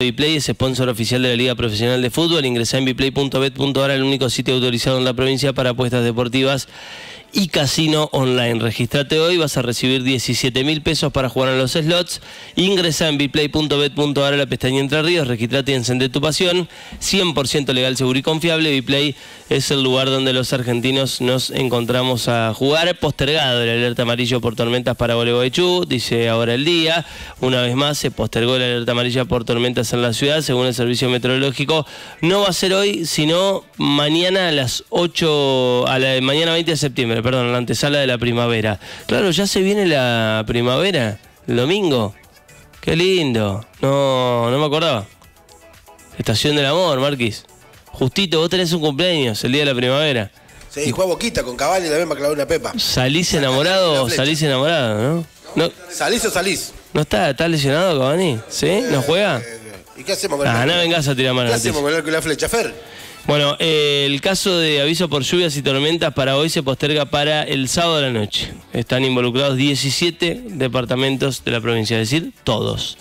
Viplay es sponsor oficial de la Liga Profesional de Fútbol. Ingresá en viplay.bet.ar, el único sitio autorizado en la provincia para apuestas deportivas y casino online. Registrate hoy, vas a recibir 17.000 pesos para jugar en los slots. Ingresá en viplay.bet.ar a la pestaña Entre Ríos, registrate y encendé tu pasión. 100% legal, seguro y confiable. Viplay es el lugar donde los argentinos nos encontramos a jugar. Postergado el alerta amarillo por tormentas para Gualeguaychú, dice ahora el día. Una vez más se postergó la alerta amarilla por tormentas en la ciudad, según el servicio meteorológico. No va a ser hoy, sino mañana a las 8, mañana 20 de septiembre, perdón, la antesala de la primavera. Claro, ya se viene la primavera, el domingo. Qué lindo. No me acordaba. Estación del amor, Marquis. Justito, vos tenés un cumpleaños, el día de la primavera. Sí, juega Boquita con Cavalli y también me clavó una pepa. ¿Salís enamorado o salís enamorado, no? ¿Salís o salís? ¿No está lesionado Cavani? ¿Sí? ¿No juega? ¿Y qué hacemos con el no vengas a tirar mano. ¿Qué hacemos con la flecha, Fer? Bueno, el caso de aviso por lluvias y tormentas para hoy se posterga para el sábado de la noche. Están involucrados 17 departamentos de la provincia, es decir, todos.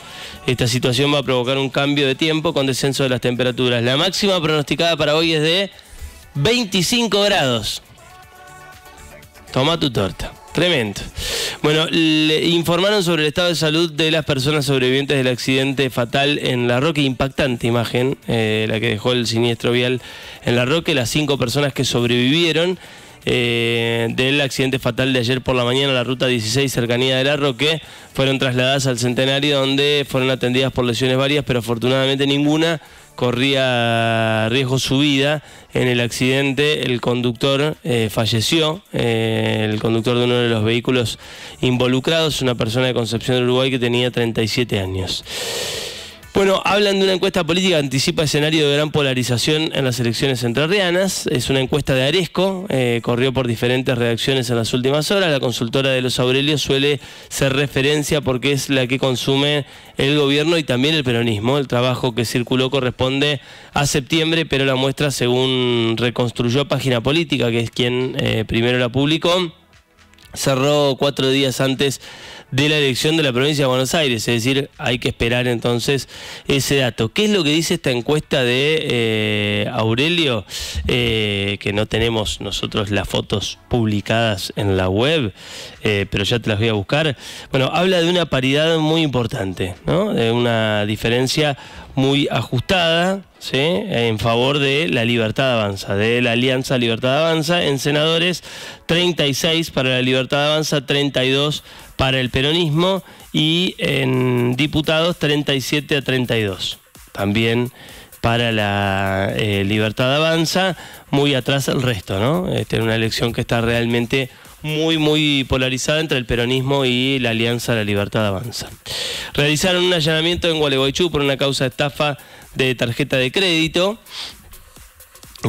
Esta situación va a provocar un cambio de tiempo con descenso de las temperaturas. La máxima pronosticada para hoy es de 25 grados. Toma tu torta. Tremendo. Bueno, le informaron sobre el estado de salud de las personas sobrevivientes del accidente fatal en La Roque. Impactante imagen, la que dejó el siniestro vial en La Roque. Las 5 personas que sobrevivieron del accidente fatal de ayer por la mañana en la ruta 16, cercanía de La Roque, fueron trasladadas al Centenario, donde fueron atendidas por lesiones varias, pero afortunadamente ninguna corría riesgo su vida. En el accidente el conductor falleció, el conductor de uno de los vehículos involucrados, una persona de Concepción del Uruguay que tenía 37 años. Bueno, hablan de una encuesta política que anticipa escenario de gran polarización en las elecciones entrerrianas. Es una encuesta de Aresco, corrió por diferentes redacciones en las últimas horas. La consultora de Los Aurelios suele ser referencia porque es la que consume el gobierno y también el peronismo. El trabajo que circuló corresponde a septiembre, pero la muestra, según reconstruyó Página Política, que es quien primero la publicó, cerró 4 días antes de la elección de la provincia de Buenos Aires, es decir, hay que esperar entonces ese dato. ¿Qué es lo que dice esta encuesta de Aurelio? Que no tenemos nosotros las fotos publicadas en la web, pero ya te las voy a buscar. Bueno, habla de una paridad muy importante, ¿no? De una diferencia muy ajustada, ¿sí?, en favor de la Libertad Avanza, de la Alianza Libertad Avanza. En senadores, 36 para la Libertad Avanza, 32 para el peronismo, y en diputados 37-32 también para la Libertad Avanza. Muy atrás el resto, ¿no? Una elección que está realmente muy polarizada entre el peronismo y la Alianza La Libertad Avanza. Realizaron un allanamiento en Gualeguaychú por una causa de estafa de tarjeta de crédito.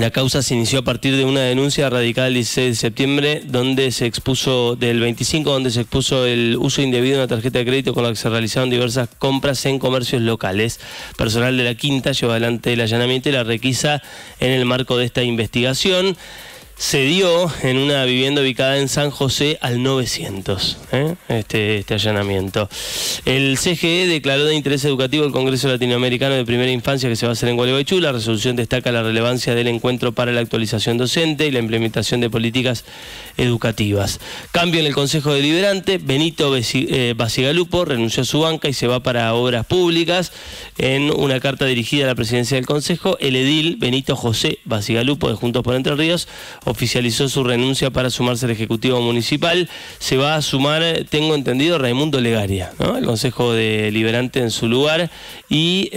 La causa se inició a partir de una denuncia radicada el 16 de septiembre, donde se expuso, del 25, donde se expuso el uso indebido de una tarjeta de crédito con la que se realizaron diversas compras en comercios locales. Personal de la Quinta llevó adelante el allanamiento y la requisa en el marco de esta investigación. Se dio en una vivienda ubicada en San José al 900, este allanamiento. El CGE declaró de interés educativo el Congreso Latinoamericano de Primera Infancia que se va a hacer en Gualeguaychú. La resolución destaca la relevancia del encuentro para la actualización docente y la implementación de políticas educativas. Cambio en el Consejo Deliberante. Benito Bacigalupo renunció a su banca y se va para Obras Públicas. En una carta dirigida a la presidencia del Consejo, el edil Benito José Bacigalupo, de Juntos por Entre Ríos, oficializó su renuncia para sumarse al Ejecutivo Municipal. Se va a sumar, tengo entendido, Raimundo Legaria, ¿no?, el Consejo Deliberante en su lugar, y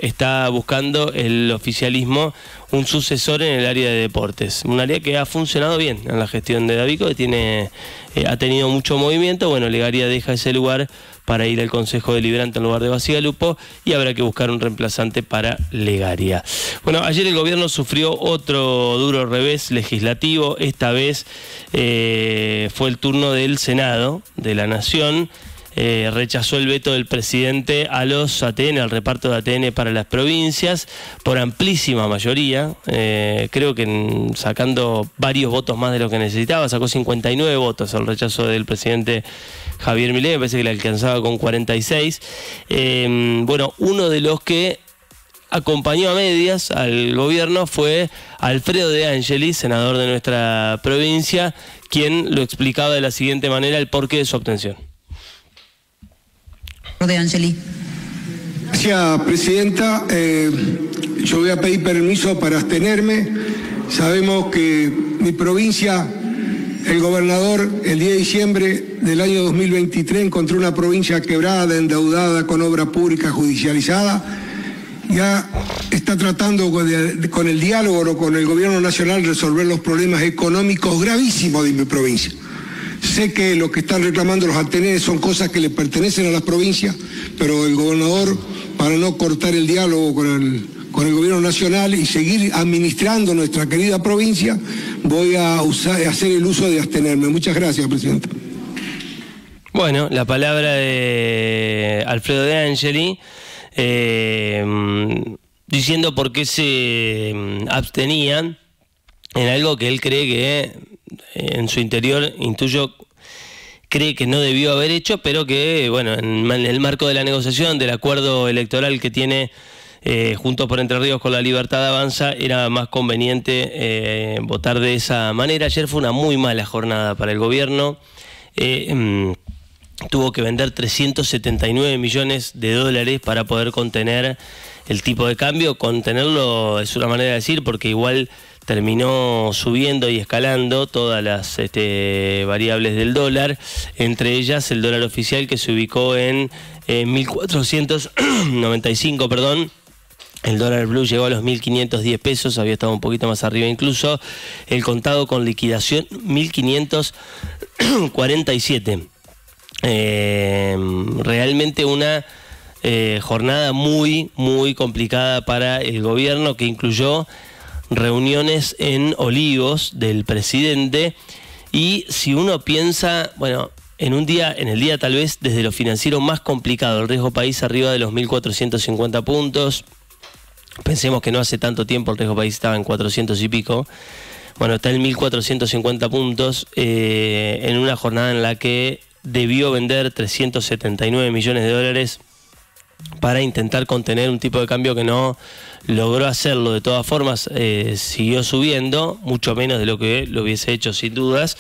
está buscando el oficialismo un sucesor en el área de deportes, un área que ha funcionado bien en la gestión de Davico, que ha tenido mucho movimiento. Bueno, Legaria deja ese lugar para ir al Consejo Deliberante en lugar de Bacigalupo, y habrá que buscar un reemplazante para Legaria. Bueno, ayer el gobierno sufrió otro duro revés legislativo. Esta vez fue el turno del Senado de la Nación. rechazó el veto del presidente a los ATN, al reparto de ATN para las provincias, por amplísima mayoría, creo que sacando varios votos más de lo que necesitaba, sacó 59 votos el rechazo del presidente Javier Milei, me parece que le alcanzaba con 46. Bueno, uno de los que acompañó a medias al gobierno fue Alfredo De Angelis, senador de nuestra provincia, quien lo explicaba de la siguiente manera el porqué de su abstención. De Angelis. Gracias, presidenta. Yo voy a pedir permiso para abstenerme. Sabemos que mi provincia, el gobernador, el 10 de diciembre del año 2023 encontró una provincia quebrada, endeudada, con obra pública judicializada. Ya está tratando con el diálogo con el gobierno nacional resolver los problemas económicos gravísimos de mi provincia. Sé que lo que están reclamando los ATN son cosas que le pertenecen a las provincias, pero el gobernador, para no cortar el diálogo con el gobierno nacional y seguir administrando nuestra querida provincia, voy a hacer el uso de abstenerme. Muchas gracias, presidenta. Bueno, la palabra de Alfredo De Angeli, diciendo por qué se abstenían en algo que él cree que en su interior, intuyo, cree que no debió haber hecho, pero que, bueno, en el marco de la negociación del acuerdo electoral que tiene Juntos por Entre Ríos con La Libertad Avanza, era más conveniente votar de esa manera. Ayer fue una muy mala jornada para el gobierno. Tuvo que vender 379 millones de dólares para poder contener el tipo de cambio. Contenerlo es una manera de decir, porque igual terminó subiendo y escalando todas las variables del dólar, entre ellas el dólar oficial, que se ubicó en 1.495, perdón. El dólar blue llegó a los 1.510 pesos, había estado un poquito más arriba incluso. El contado con liquidación, 1.547. Realmente una jornada muy, muy complicada para el gobierno, que incluyó reuniones en Olivos del presidente. Y si uno piensa, bueno, en el día tal vez desde lo financiero más complicado, el riesgo país arriba de los 1.450 puntos. Pensemos que no hace tanto tiempo el riesgo país estaba en 400 y pico. Bueno, está en 1.450 puntos en una jornada en la que debió vender 379 millones de dólares para intentar contener un tipo de cambio que no logró hacerlo. De todas formas, siguió subiendo, mucho menos de lo que lo hubiese hecho sin dudas.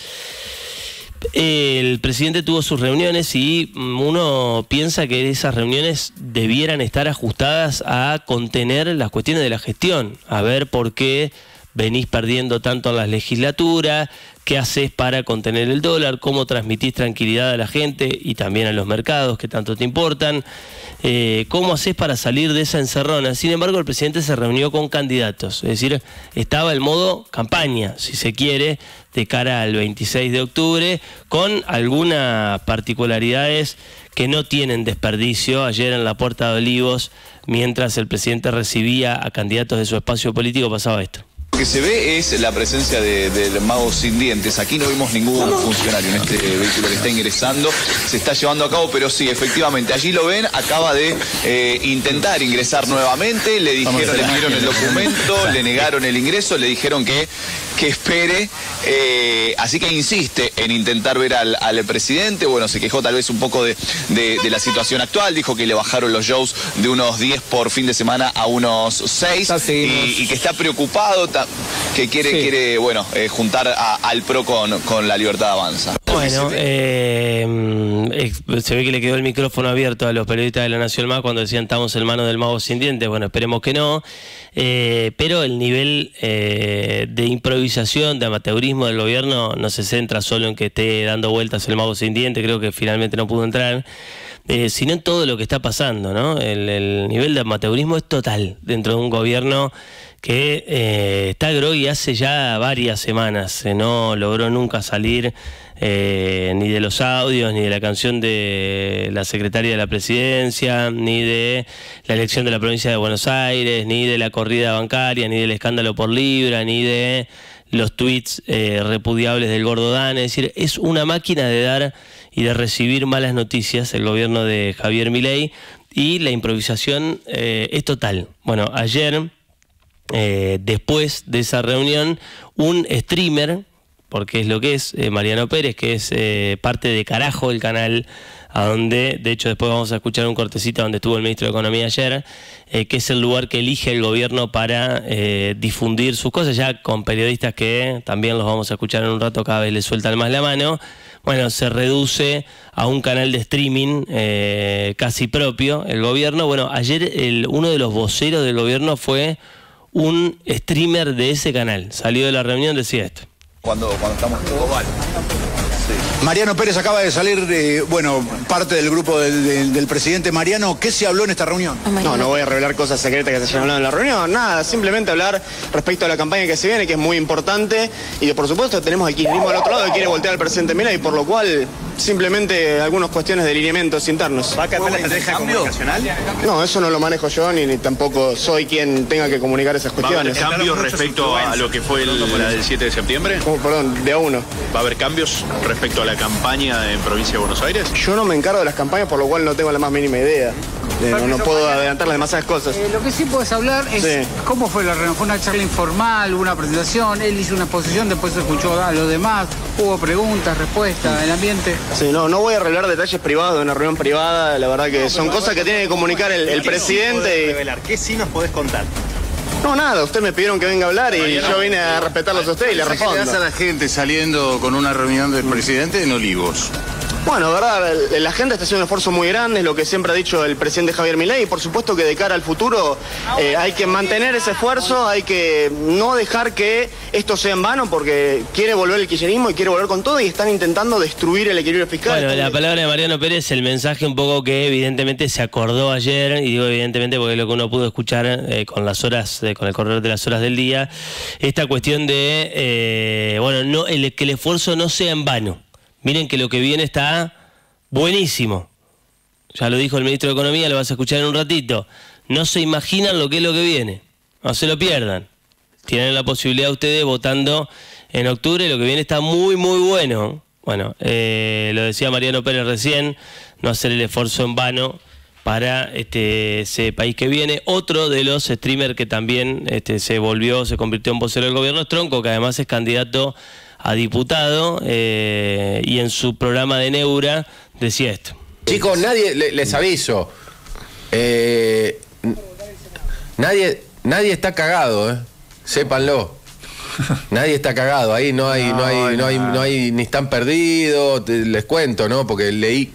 El presidente tuvo sus reuniones y uno piensa que esas reuniones debieran estar ajustadas a contener las cuestiones de la gestión, a ver por qué venís perdiendo tanto en la legislatura, qué haces para contener el dólar, cómo transmitís tranquilidad a la gente y también a los mercados que tanto te importan, cómo haces para salir de esa encerrona. Sin embargo, el presidente se reunió con candidatos, es decir, estaba el modo campaña, si se quiere, de cara al 26 de octubre, con algunas particularidades que no tienen desperdicio. Ayer en la Puerta de Olivos, mientras el presidente recibía a candidatos de su espacio político, pasaba esto. Lo que se ve es la presencia del mago sin dientes. Aquí no vimos ningún funcionario en este vehículo que está ingresando. Se está llevando a cabo, pero sí, efectivamente, allí lo ven, acaba de intentar ingresar nuevamente. Le dijeron, le pidieron el documento, le negaron el ingreso, le dijeron que espere. Así que insiste en intentar ver al presidente. Bueno, se quejó tal vez un poco de la situación actual. Dijo que le bajaron los shows de unos 10 por fin de semana a unos 6. Y que está preocupado, que quiere bueno, juntar al PRO con La Libertad Avanza. Bueno, se ve que le quedó el micrófono abierto a los periodistas de La Nación Más cuando decían estamos en manos del mago sin dientes. Bueno, esperemos que no. Pero el nivel de improvisación, de amateurismo del gobierno no se centra solo en que esté dando vueltas el mago sin dientes, creo que finalmente no pudo entrar, sino en todo lo que está pasando, ¿no? El nivel de amateurismo es total dentro de un gobierno que está grogui hace ya varias semanas. No logró nunca salir ni de los audios, ni de la canción de la secretaria de la presidencia, ni de la elección de la provincia de Buenos Aires, ni de la corrida bancaria, ni del escándalo por Libra, ni de los tweets repudiables del Gordo Dan. Es decir, es una máquina de dar y de recibir malas noticias el gobierno de Javier Milei, y la improvisación es total. Bueno, ayer, después de esa reunión, un streamer, porque es lo que es, Mariano Pérez, que es parte de Carajo, el canal a donde, de hecho después vamos a escuchar un cortecito donde estuvo el ministro de Economía ayer, que es el lugar que elige el gobierno para difundir sus cosas, ya con periodistas que también los vamos a escuchar en un rato, cada vez les sueltan más la mano. Bueno, se reduce a un canal de streaming casi propio el gobierno. Bueno, ayer uno de los voceros del gobierno fue un streamer de ese canal. Salió de la reunión, decía esto. Cuando estamos todos mal. Mariano Pérez acaba de salir, parte del grupo del presidente. Mariano, ¿qué se habló en esta reunión? No voy a revelar cosas secretas que se hayan hablado en la reunión, nada, simplemente hablar respecto a la campaña que se viene, que es muy importante, y por supuesto tenemos el kirchnerismo al otro lado que quiere voltear al presidente Milei, por lo cual simplemente algunas cuestiones de lineamientos internos. ¿Va a cambiar la estrategia comunicacional? No, eso no lo manejo yo, ni tampoco soy quien tenga que comunicar esas cuestiones. ¿Va a haber cambios respecto a lo que fue la del 7 de septiembre? Perdón, de a uno. ¿Va a haber cambios respecto a la campaña en Provincia de Buenos Aires? Yo no me encargo de las campañas, por lo cual no tengo la más mínima idea. No puedo adelantar las demasiadas cosas. Lo que sí puedes hablar es cómo fue la reunión. ¿Fue una charla informal, una presentación? Él hizo una exposición, después escuchó a los demás. ¿Hubo preguntas, respuestas, el ambiente? Sí, no voy a revelar detalles privados de una reunión privada. La verdad que son cosas que tiene que comunicar el presidente. ¿Qué sí nos podés contar? No, nada, ustedes me pidieron que venga a hablar y yo vine a respetarlos a ustedes y les respondo. ¿Qué le das a la gente saliendo con una reunión del presidente en Olivos? Bueno, verdad, la gente está haciendo un esfuerzo muy grande, es lo que siempre ha dicho el presidente Javier Milei, y por supuesto que de cara al futuro hay que mantener ese esfuerzo, hay que no dejar que esto sea en vano, porque quiere volver el kirchnerismo y quiere volver con todo, y están intentando destruir el equilibrio fiscal. Bueno, la palabra de Mariano Pérez, el mensaje un poco que evidentemente se acordó ayer, y digo evidentemente porque es lo que uno pudo escuchar con las horas, con el correr de las horas del día, esta cuestión de, que el esfuerzo no sea en vano. Miren que lo que viene está buenísimo. Ya lo dijo el ministro de Economía, lo vas a escuchar en un ratito. No se imaginan lo que es lo que viene. No se lo pierdan. Tienen la posibilidad ustedes votando en octubre. Lo que viene está muy, muy bueno. Bueno, lo decía Mariano Pérez recién, no hacer el esfuerzo en vano para ese país que viene. Otro de los streamers que también se convirtió en vocero del gobierno es Tronco, que además es candidato a diputado, y en su programa de Neura decía esto. Chicos, nadie, les aviso, nadie está cagado, sépanlo. Nadie está cagado, ahí no hay, ni están perdidos, les cuento, ¿no? Porque leí,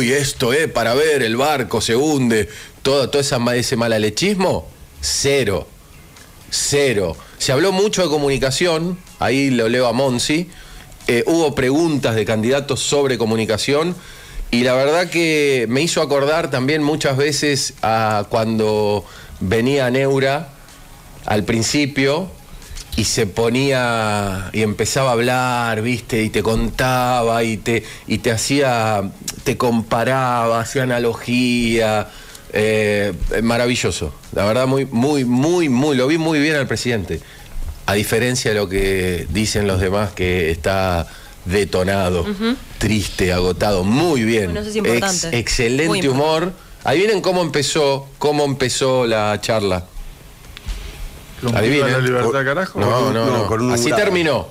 esto para ver, el barco se hunde, todo ese malalechismo, cero. Se habló mucho de comunicación, ahí lo leo a Monsi, hubo preguntas de candidatos sobre comunicación, y la verdad que me hizo acordar también muchas veces a cuando venía Neura al principio y se ponía y empezaba a hablar, ¿viste? Y te contaba y te comparaba, hacía analogía. Maravilloso, la verdad muy, lo vi muy bien al presidente, a diferencia de lo que dicen los demás, que está detonado, triste, agotado. Muy bien, bueno, eso es importante. Excelente humor. Ahí vienen cómo empezó la charla. ¿Adivinen? ¿La libertad, carajo? No. Así terminó.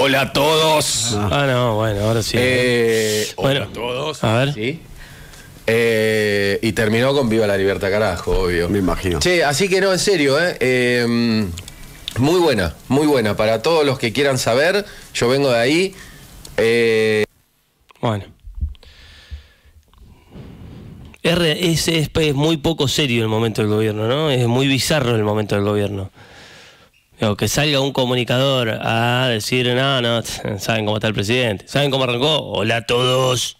Hola a todos. Ahora sí. Hola a todos. A ver. ¿Sí? Y terminó con Viva la Libertad, carajo, obvio. Me imagino. Che, así que no, en serio, muy buena. Para todos los que quieran saber, yo vengo de ahí. Bueno. Es muy poco serio el momento del gobierno, ¿no? Es muy bizarro el momento del gobierno. Que salga un comunicador a decir, no, saben cómo está el presidente, saben cómo arrancó, hola a todos.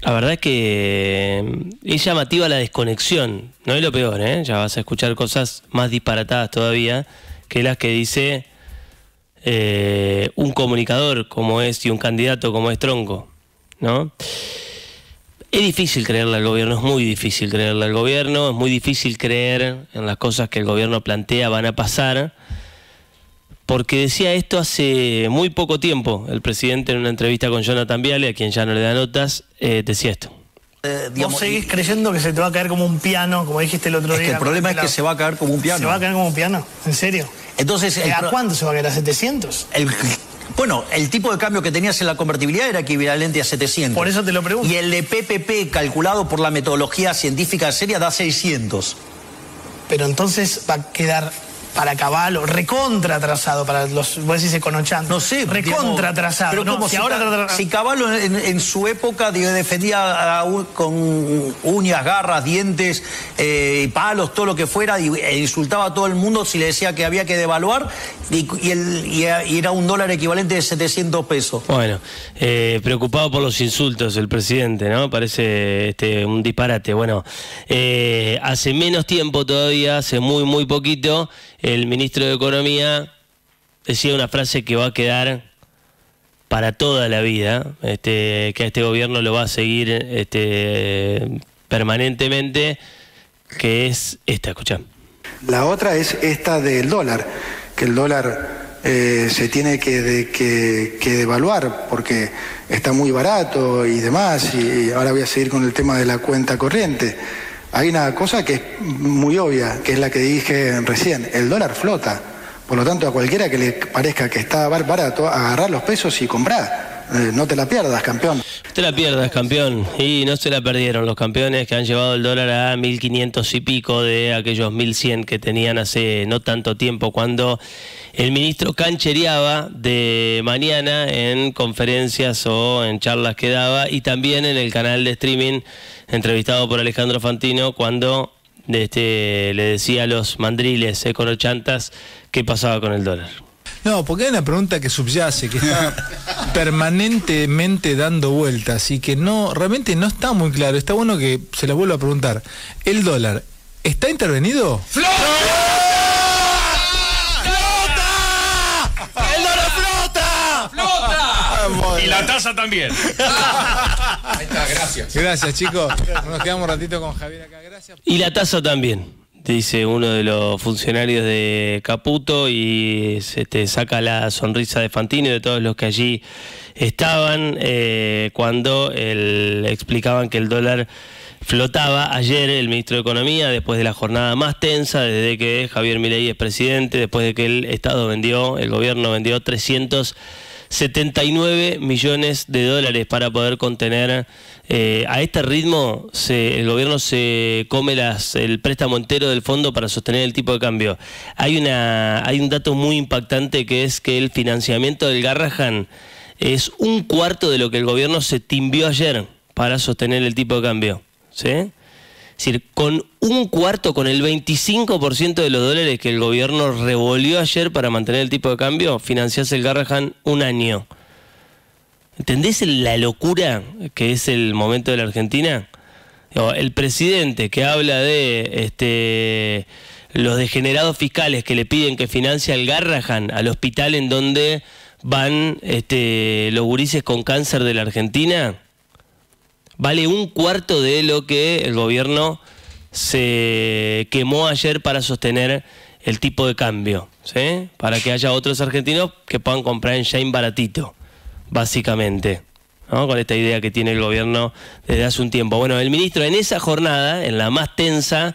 La verdad es que es llamativa la desconexión, no es lo peor, ya vas a escuchar cosas más disparatadas todavía que las que dice un comunicador como es y un candidato como es Tronco, ¿no? Es difícil creerle al gobierno, es muy difícil creerle al gobierno, es muy difícil creer en las cosas que el gobierno plantea van a pasar, porque decía esto hace muy poco tiempo. El presidente en una entrevista con Jonathan Viale, a quien ya no le da notas, decía esto. Vos seguís creyendo que se te va a caer como un piano, como dijiste el otro día. Es que el problema es que se va a caer como un piano. ¿Se va a caer como un piano? ¿En serio? Entonces, ¿A cuánto se va a caer? ¿A 700? Bueno, el tipo de cambio que tenías en la convertibilidad era equivalente a 700. Por eso te lo pregunto. Y el de PPP, calculado por la metodología científica seria, da 600. Pero entonces va a quedar para Caballo recontra atrasado para los, vos decís econochando. No sé, recontra atrasado. Pero no, como si Caballo en su época defendía con uñas, garras, dientes, palos, todo lo que fuera, e insultaba a todo el mundo si le decía que había que devaluar, y era un dólar equivalente de 700 pesos. Bueno, preocupado por los insultos el presidente, ¿no? Parece un disparate. Bueno, hace menos tiempo todavía, hace muy poquito, el ministro de Economía decía una frase que va a quedar para toda la vida, que a este gobierno lo va a seguir permanentemente, que es esta, escuchá. La otra es esta del dólar, que el dólar se tiene que devaluar porque está muy barato y demás, y ahora voy a seguir con el tema de la cuenta corriente. Hay una cosa que es muy obvia, que es la que dije recién, el dólar flota. Por lo tanto, a cualquiera que le parezca que está barato, agarrar los pesos y comprar. No te la pierdas, campeón. No te la pierdas, campeón. Y no se la perdieron los campeones que han llevado el dólar a 1.500 y pico de aquellos 1.100 que tenían hace no tanto tiempo, cuando el ministro canchereaba de mañana en conferencias o en charlas que daba, y también en el canal de streaming entrevistado por Alejandro Fantino, cuando le decía a los mandriles econochantas qué pasaba con el dólar. No, porque hay una pregunta que subyace, que está permanentemente dando vueltas y que no, realmente no está muy claro. Está bueno que se la vuelva a preguntar. ¿El dólar está intervenido? ¡Flota! ¡Flota! ¡El dólar flota! ¡Flota! Y la tasa también. Ahí está, gracias. Gracias, chicos. Nos quedamos un ratito con Javier acá. Gracias. Y la tasa también, dice uno de los funcionarios de Caputo, y se saca la sonrisa de Fantino y de todos los que allí estaban cuando explicaban que el dólar flotaba. Ayer el ministro de Economía, después de la jornada más tensa desde que Javier Milei es presidente, después de que el gobierno vendió 379 millones de dólares para poder contener. A este ritmo el gobierno se come el préstamo entero del fondo para sostener el tipo de cambio. Hay un dato muy impactante, que es que el financiamiento del Garrahan es un cuarto de lo que el gobierno se timbió ayer para sostener el tipo de cambio, ¿sí? Es decir, con un cuarto, con el 25% de los dólares que el gobierno revolvió ayer para mantener el tipo de cambio, financiás el Garrahan un año. ¿Entendés la locura que es el momento de la Argentina? El presidente que habla de los degenerados fiscales que le piden que financie al Garrahan, al hospital en donde van los gurises con cáncer de la Argentina, vale un cuarto de lo que el gobierno se quemó ayer para sostener el tipo de cambio, ¿sí? Para que haya otros argentinos que puedan comprar en Shein baratito, básicamente, ¿no? Con esta idea que tiene el gobierno desde hace un tiempo. Bueno, el ministro en esa jornada, en la más tensa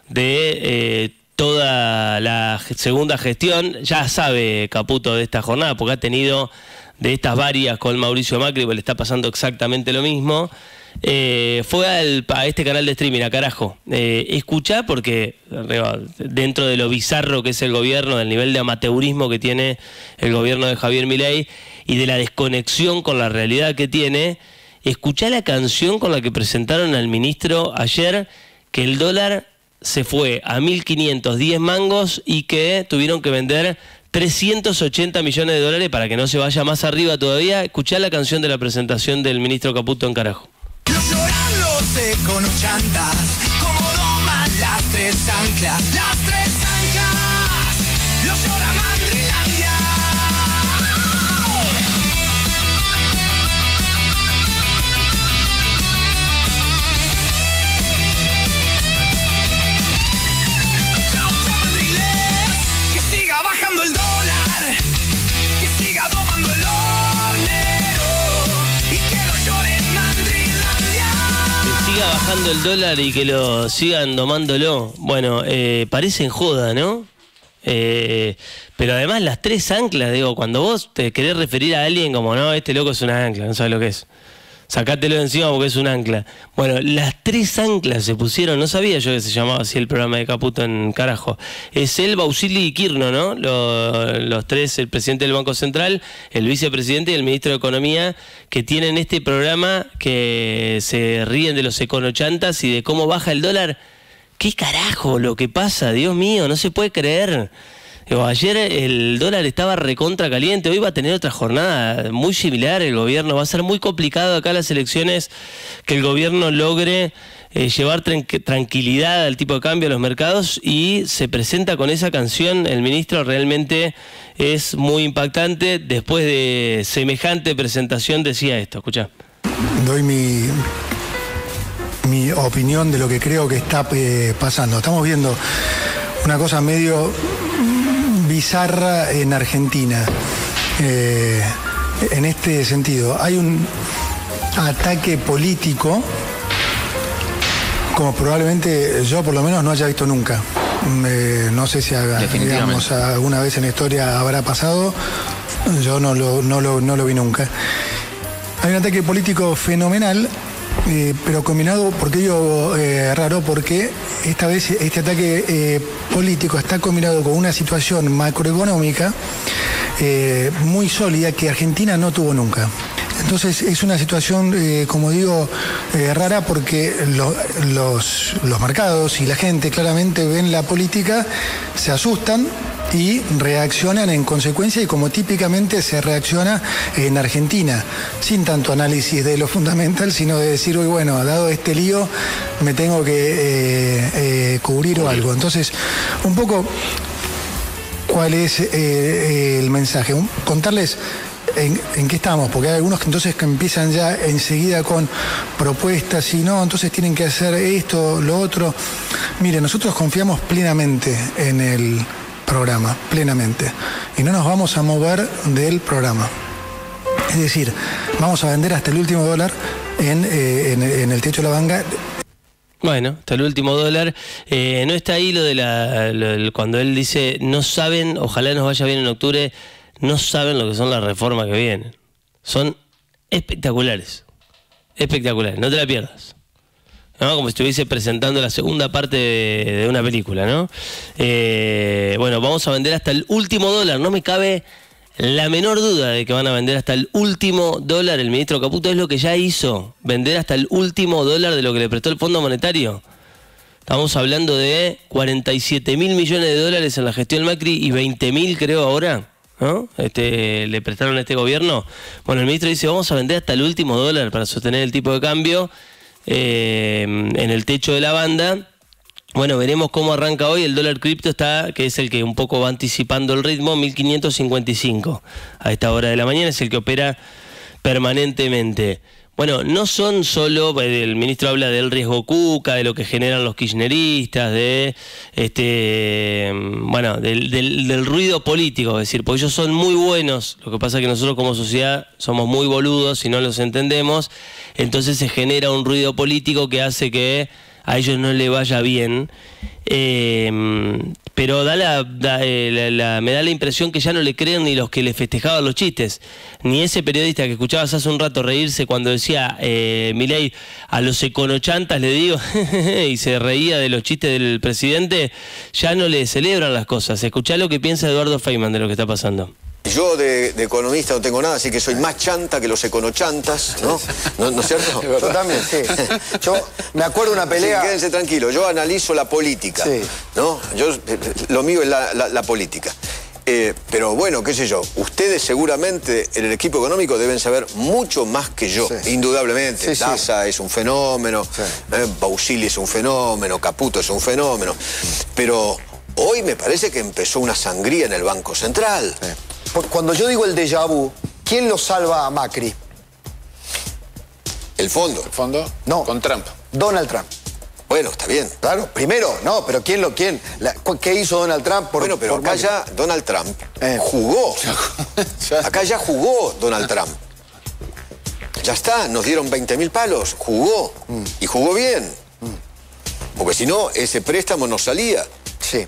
de toda la segunda gestión, ya sabe Caputo de esta jornada, porque ha tenido de estas varias con Mauricio Macri, porque le está pasando exactamente lo mismo. Fue a este canal de streaming, a carajo. Escuchá, porque dentro de lo bizarro que es el gobierno, del nivel de amateurismo que tiene el gobierno de Javier Milei y de la desconexión con la realidad que tiene, escuchá la canción con la que presentaron al ministro ayer, que el dólar se fue a 1.510 mangos y que tuvieron que vender 380 millones de dólares para que no se vaya más arriba todavía. Escuchá la canción de la presentación del ministro Caputo en carajo. Lloran los econochantas, como doman las tres anclas, los llora Mandrilandia. Que siga bajando el dólar, domando el dólar y que lo sigan domándolo. Bueno, parecen joda, ¿no? Pero además las tres anclas, digo, cuando vos te querés referir a alguien como, no, este loco es una ancla, no sabes lo que es. Sacátelo de encima porque es un ancla. Bueno, las tres anclas se pusieron, no sabía yo que se llamaba así el programa de Caputo en carajo. Es él, Bausili y Kirno, ¿no? Los tres, el presidente del Banco Central, el vicepresidente y el ministro de Economía, que tienen este programa que se ríen de los econochantas y de cómo baja el dólar. ¿Qué carajo lo que pasa? Dios mío, no se puede creer. Digo, ayer el dólar estaba recontra caliente, hoy va a tener otra jornada muy similar el gobierno. Va a ser muy complicado acá las elecciones que el gobierno logre llevar tranquilidad al tipo de cambio a los mercados, y se presenta con esa canción. El ministro realmente es muy impactante. Después de semejante presentación decía esto, escuchá. Doy mi opinión de lo que creo que está pasando. Estamos viendo una cosa medio bizarra en Argentina. En este sentido, hay un ataque político como probablemente yo por lo menos no haya visto nunca. No sé si digamos, alguna vez en la historia habrá pasado. Yo no lo vi nunca. Hay un ataque político fenomenal, pero combinado, porque digo raro, porque esta vez este ataque político está combinado con una situación macroeconómica muy sólida que Argentina no tuvo nunca. Entonces es una situación, como digo, rara, porque los mercados y la gente claramente ven la política, se asustan y reaccionan en consecuencia, y como típicamente se reacciona en Argentina, sin tanto análisis de lo fundamental, sino de decir, uy, bueno, dado este lío, me tengo que cubrir o algo. Entonces, un poco, ¿cuál es el mensaje? Contarles en qué estamos, porque hay algunos que entonces que empiezan ya enseguida con propuestas y no, entonces tienen que hacer esto, lo otro. Mire, nosotros confiamos plenamente en el programa, plenamente, y no nos vamos a mover del programa. Es decir, vamos a vender hasta el último dólar en el techo de la banca. Bueno, hasta el último dólar. No está ahí lo de cuando él dice, no saben, ojalá nos vaya bien en octubre, no saben lo que son las reformas que vienen. Son espectaculares, espectaculares, no te la pierdas, ¿no? Como si estuviese presentando la segunda parte de una película, ¿no? Bueno, vamos a vender hasta el último dólar, no me cabe la menor duda de que van a vender hasta el último dólar. El ministro Caputo es lo que ya hizo, vender hasta el último dólar de lo que le prestó el Fondo Monetario. Estamos hablando de 47.000 millones de dólares en la gestión Macri y 20.000 creo ahora, ¿no? Le prestaron a este gobierno. Bueno, el ministro dice, vamos a vender hasta el último dólar para sostener el tipo de cambio en el techo de la banda. Bueno, veremos cómo arranca hoy. El dólar cripto está, que es el que un poco va anticipando el ritmo, 1.555 a esta hora de la mañana, es el que opera permanentemente. Bueno, no son solo, el ministro habla del riesgo Cuca, de lo que generan los kirchneristas, de del ruido político, es decir, porque ellos son muy buenos, lo que pasa es que nosotros como sociedad somos muy boludos y no los entendemos, entonces se genera un ruido político que hace que a ellos no le vaya bien, pero me da la impresión que ya no le creen ni los que le festejaban los chistes, ni ese periodista que escuchabas hace un rato reírse cuando decía Milei, a los econochantas le digo, y se reía de los chistes del presidente, ya no le celebran las cosas. Escuchá lo que piensa Eduardo Feynman de lo que está pasando. Yo de economista no tengo nada, así que soy más chanta que los econochantas, ¿no? ¿No es cierto? Yo también, sí. Yo me acuerdo de una pelea... Sí, quédense tranquilos, yo analizo la política, sí, ¿no? Lo mío es la política. Pero bueno, qué sé yo, ustedes seguramente en el equipo económico deben saber mucho más que yo, sí, indudablemente. Sí, Daza es un fenómeno, sí, Bausili es un fenómeno, Caputo es un fenómeno, pero hoy me parece que empezó una sangría en el Banco Central. Sí. Cuando yo digo el déjà vu, ¿quién lo salva a Macri? ¿El fondo? ¿El fondo? No. Con Trump. Donald Trump. Bueno, está bien. Claro, primero, no, pero ¿qué hizo Donald Trump por Bueno, pero por acá Macri? ya Donald Trump jugó. Acá ya jugó Donald Trump. Ya está, nos dieron 20.000 palos, jugó. Y jugó bien. Porque si no, ese préstamo no salía. Sí.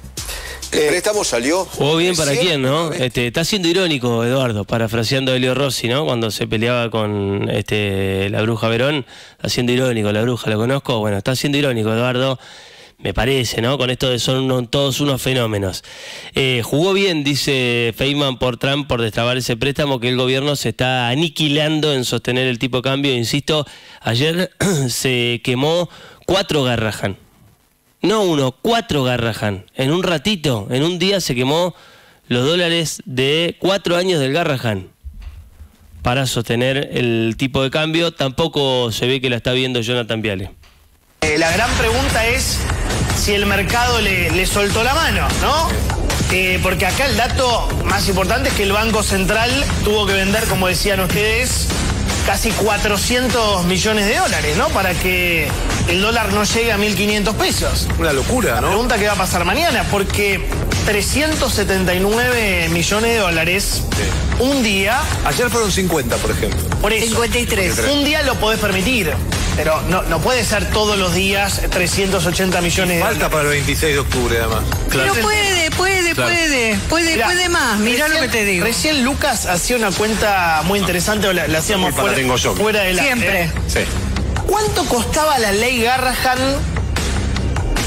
El préstamo salió... Jugó bien para quién, ¿no? Está siendo irónico, Eduardo, parafraseando a Elio Rossi, ¿no? Cuando se peleaba con la Bruja Verón, está siendo irónico, la Bruja, ¿la conozco? Bueno, está siendo irónico, Eduardo, me parece, ¿no? Con esto de son todos unos fenómenos. Jugó bien, dice Feynman, por Trump, por destrabar ese préstamo, que el gobierno se está aniquilando en sostener el tipo de cambio. Insisto, ayer se quemó 4 Garrahan. No 1, 4 Garrahan. En un ratito, en un día se quemó los dólares de 4 años del Garrahan para sostener el tipo de cambio. Tampoco se ve que la está viendo Jonathan Viale. La gran pregunta es si el mercado le soltó la mano, ¿no? Porque acá el dato más importante es que el Banco Central tuvo que vender, como decían ustedes, casi 400 millones de dólares, ¿no? Para que el dólar no llegue a 1.500 pesos. Una locura, ¿no? La pregunta que va a pasar mañana, porque 379 millones de dólares, un día... Ayer fueron 50, por ejemplo. Por eso, 53. Un día lo podés permitir, pero no puede ser todos los días 380 millones de dólares. Falta para el 26 de octubre, además. Claro. Pero puede más, mirá lo que te digo. Recién Lucas hacía una cuenta muy interesante, la hacíamos fuera de la... Siempre. Sí. ¿Cuánto costaba la ley Garrahan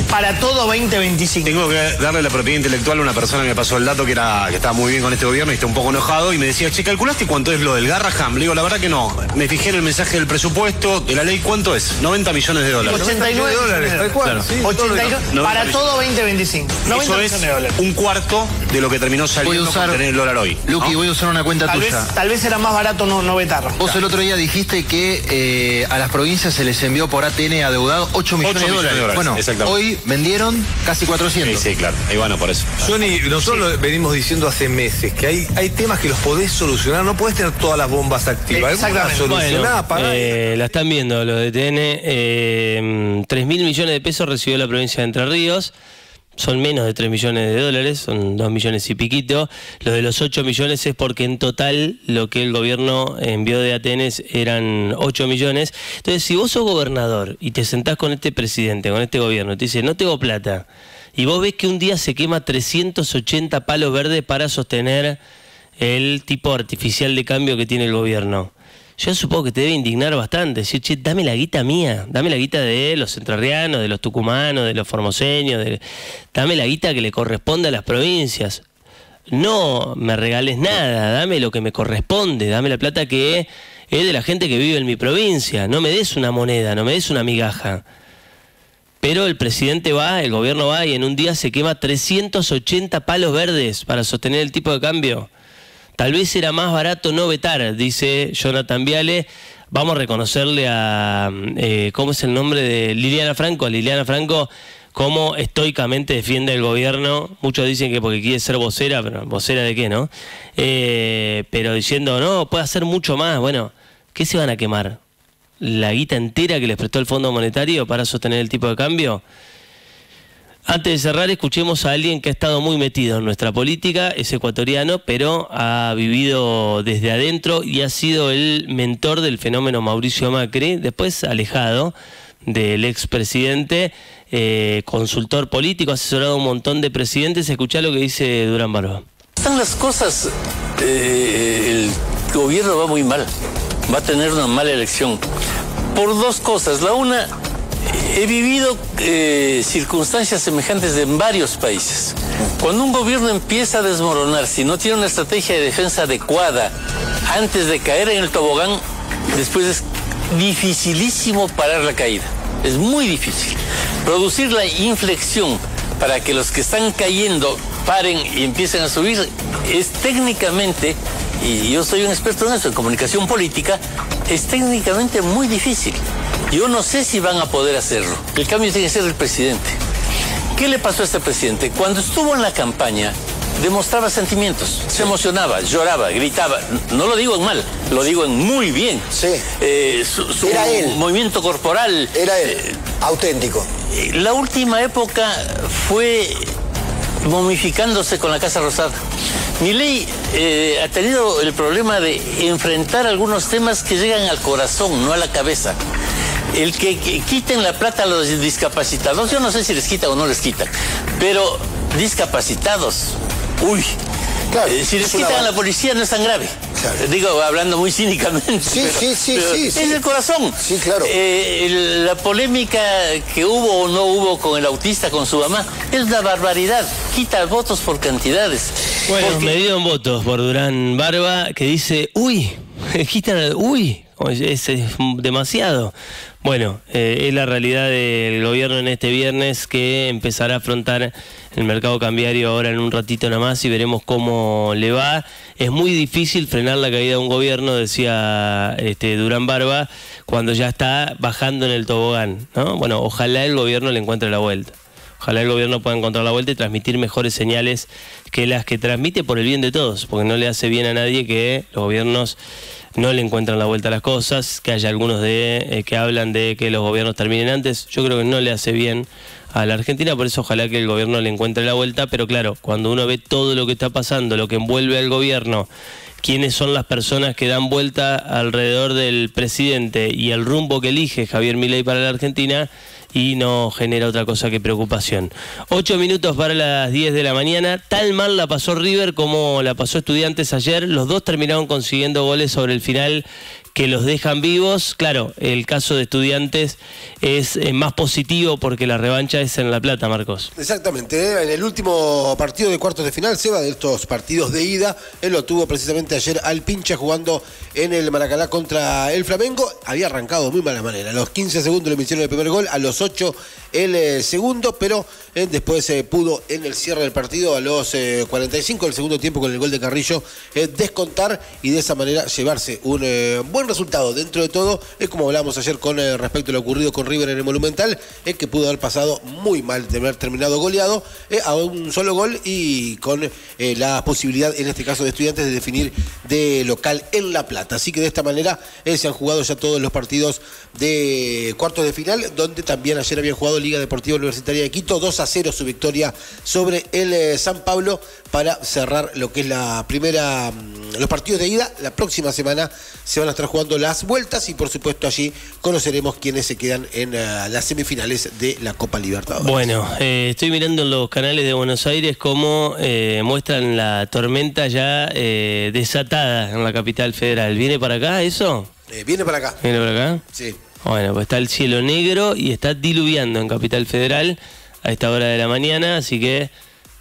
para todo 2025? Tengo que darle la propiedad intelectual a una persona que me pasó el dato que estaba muy bien con este gobierno y está un poco enojado y me decía, che, ¿calculaste cuánto es lo del Garrahan? Le digo, la verdad que no. Me fijé en el mensaje del presupuesto de la ley, ¿cuánto es? 90 millones de dólares. 89 dólares, tal cual. Claro. Sí, 89, para todo 2025. 90 Eso millones es de dólares. un cuarto de lo que terminó saliendo por tener el dólar hoy. Luqui, ¿no? voy a usar una cuenta tuya. Tal vez era más barato no vetar. Vos el otro día dijiste que a las provincias se les envió por ATN adeudado 8 millones de dólares. Bueno, hoy vendieron casi 400. Sí, claro. Y bueno, por eso. Johnny, nosotros venimos diciendo hace meses que hay temas que los podés solucionar, no podés tener todas las bombas activas. Exactamente. Solucionada para... La están viendo los de TN. 3.000 millones de pesos recibió la provincia de Entre Ríos. Son menos de 3 millones de dólares, son 2 millones y piquito. Lo de los 8 millones es porque en total lo que el gobierno envió de ATN eran 8 millones. Entonces, si vos sos gobernador y te sentás con este presidente, con este gobierno, y te dice, no tengo plata, y vos ves que un día se quema 380 palos verdes para sostener el tipo artificial de cambio que tiene el gobierno, yo supongo que te debe indignar bastante. Decir, che, dame la guita mía, dame la guita de los entrerrianos, de los tucumanos, de los formoseños, dame la guita que le corresponde a las provincias. No me regales nada, dame lo que me corresponde, dame la plata que es de la gente que vive en mi provincia. No me des una moneda, no me des una migaja. Pero el presidente va, el gobierno va y en un día se quema 380 palos verdes para sostener el tipo de cambio. Tal vez era más barato no vetar, dice Jonathan Viale. Vamos a reconocerle a, ¿cómo es el nombre de Liliana Franco? A Liliana Franco, cómo estoicamente defiende el gobierno. Muchos dicen que porque quiere ser vocera, pero ¿vocera de qué, no? Pero diciendo, no, puede hacer mucho más. Bueno, ¿qué se van a quemar? ¿La guita entera que les prestó el Fondo Monetario para sostener el tipo de cambio? Antes de cerrar, escuchemos a alguien que ha estado muy metido en nuestra política, es ecuatoriano, pero ha vivido desde adentro y ha sido el mentor del fenómeno Mauricio Macri, después alejado del expresidente, consultor político, asesorado a un montón de presidentes. Escuchá lo que dice Durán Barba. Están las cosas, el gobierno va muy mal, va a tener una mala elección, por dos cosas. La una, he vivido circunstancias semejantes en varios países. Cuando un gobierno empieza a desmoronar, si no tiene una estrategia de defensa adecuada antes de caer en el tobogán, después es dificilísimo parar la caída. Es muy difícil. Producir la inflexión para que los que están cayendo paren y empiecen a subir es técnicamente, y yo soy un experto en eso, en comunicación política, es técnicamente muy difícil. Yo no sé si van a poder hacerlo. El cambio tiene que ser el presidente. ¿Qué le pasó a este presidente? Cuando estuvo en la campaña, demostraba sentimientos, se emocionaba, lloraba, gritaba. No lo digo en mal, lo digo en muy bien. Sí. Su era él. Movimiento corporal. Era él, auténtico. La última época fue momificándose con la Casa Rosada. Milei ha tenido el problema de enfrentar algunos temas que llegan al corazón, no a la cabeza. el que quiten la plata a los discapacitados, yo no sé si les quitan o no les quitan, pero discapacitados, uy. Claro, si les quitan a la policía no es tan grave. Claro. Digo, hablando muy cínicamente. Sí. Es el corazón. Sí, claro. La polémica que hubo o no hubo con el autista, con su mamá, es una barbaridad. Quita votos por cantidades. Bueno, porque... medido en votos por Durán Barba, que dice, uy, quitan, uy, es demasiado. Bueno, es la realidad del gobierno en este viernes, que empezará a afrontar el mercado cambiario ahora en un ratito nada más y veremos cómo le va. Es muy difícil frenar la caída de un gobierno, decía Durán Barba, cuando ya está bajando en el tobogán, ¿no? Bueno, ojalá el gobierno le encuentre la vuelta. Ojalá el gobierno pueda encontrar la vuelta y transmitir mejores señales que las que transmite por el bien de todos, porque no le hace bien a nadie que los gobiernos no le encuentran la vuelta a las cosas, que haya algunos que hablan de que los gobiernos terminen antes. Yo creo que no le hace bien a la Argentina, por eso ojalá que el gobierno le encuentre la vuelta, pero claro, cuando uno ve todo lo que está pasando, lo que envuelve al gobierno, quiénes son las personas que dan vuelta alrededor del presidente y el rumbo que elige Javier Milei para la Argentina, y no genera otra cosa que preocupación. 8 minutos para las 10 de la mañana. Tal mal la pasó River como la pasó Estudiantes ayer. Los dos terminaron consiguiendo goles sobre el final que los dejan vivos. Claro, el caso de Estudiantes es más positivo porque la revancha es en La Plata, Marcos. Exactamente, en el último partido de cuartos de final, Seba, de estos partidos de ida, él lo tuvo precisamente ayer al Pincha jugando en el Maracaná contra el Flamengo. Había arrancado de muy mala manera. A los 15 segundos le hicieron el primer gol, a los 8 el segundo, pero después pudo en el cierre del partido a los 45 del segundo tiempo con el gol de Carrillo descontar y de esa manera llevarse un buen resultado. Dentro de todo, es como hablábamos ayer con respecto a lo ocurrido con River en el Monumental, que pudo haber pasado muy mal de haber terminado goleado a un solo gol y con la posibilidad en este caso de Estudiantes de definir de local en La Plata. Así que de esta manera se han jugado ya todos los partidos de cuartos de final, donde también ayer habían jugado Liga Deportiva Universitaria de Quito, 2-0 su victoria sobre el San Pablo para cerrar lo que es la primera, los partidos de ida. La próxima semana se van a estar jugando las vueltas y por supuesto allí conoceremos quiénes se quedan en las semifinales de la Copa Libertadores. Bueno, estoy mirando en los canales de Buenos Aires cómo muestran la tormenta ya desatada en la capital federal. ¿Viene para acá eso? Viene para acá. ¿Viene para acá? Sí. Bueno, pues está el cielo negro y está diluviando en Capital Federal a esta hora de la mañana, así que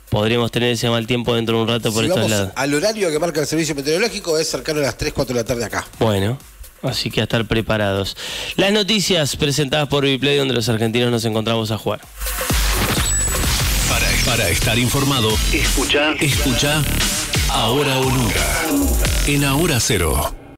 podríamos tener ese mal tiempo dentro de un rato por estos lados. Al horario que marca el servicio meteorológico es cercano a las 3, 4 de la tarde acá. Bueno, así que a estar preparados. Las noticias presentadas por Viplay, donde los argentinos nos encontramos a jugar. Para estar informado, escucha Ahora o Nunca en Ahora Cero.